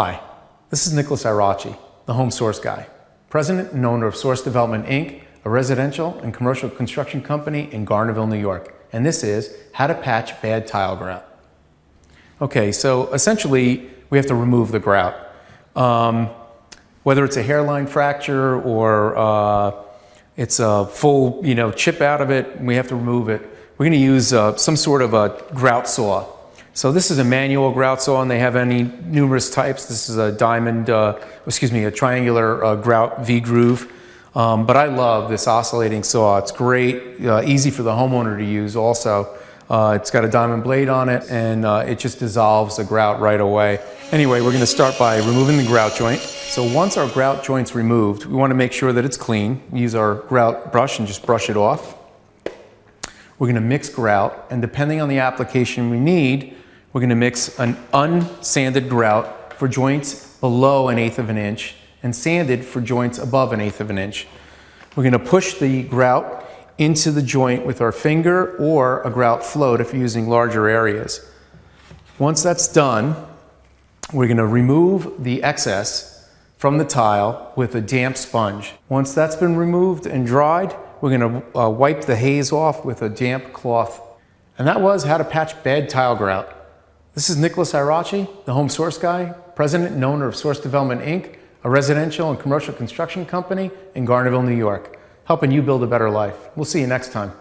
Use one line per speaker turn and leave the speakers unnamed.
Hi, this is Nicholas Irachi, the Home Source Guy, President and owner of Source Development, Inc., a residential and commercial construction company in Garnerville, New York. And this is How to Patch Bad Tile Grout. Okay, so essentially we have to remove the grout. Whether it's a hairline fracture or it's a full chip out of it, we have to remove it. We're going to use some sort of a grout saw. So this is a manual grout saw, and they have numerous types. This is a a triangular grout V-groove. But I love this oscillating saw. It's great, easy for the homeowner to use also. It's got a diamond blade on it, and it just dissolves the grout right away. Anyway, we're going to start by removing the grout joint. So once our grout joint's removed, we want to make sure that it's clean. We use our grout brush and just brush it off. We're going to mix grout, and depending on the application we need, we're going to mix an unsanded grout for joints below 1/8 of an inch and sanded for joints above 1/8 of an inch. We're going to push the grout into the joint with our finger or a grout float if you're using larger areas. Once that's done, we're going to remove the excess from the tile with a damp sponge. Once that's been removed and dried, we're going to wipe the haze off with a damp cloth. And that was How to Patch Bad Tile Grout. This is Nicholas Irachi, the Home Source Guy, President and owner of Source Development, Inc., a residential and commercial construction company in Garnerville, New York, helping you build a better life. We'll see you next time.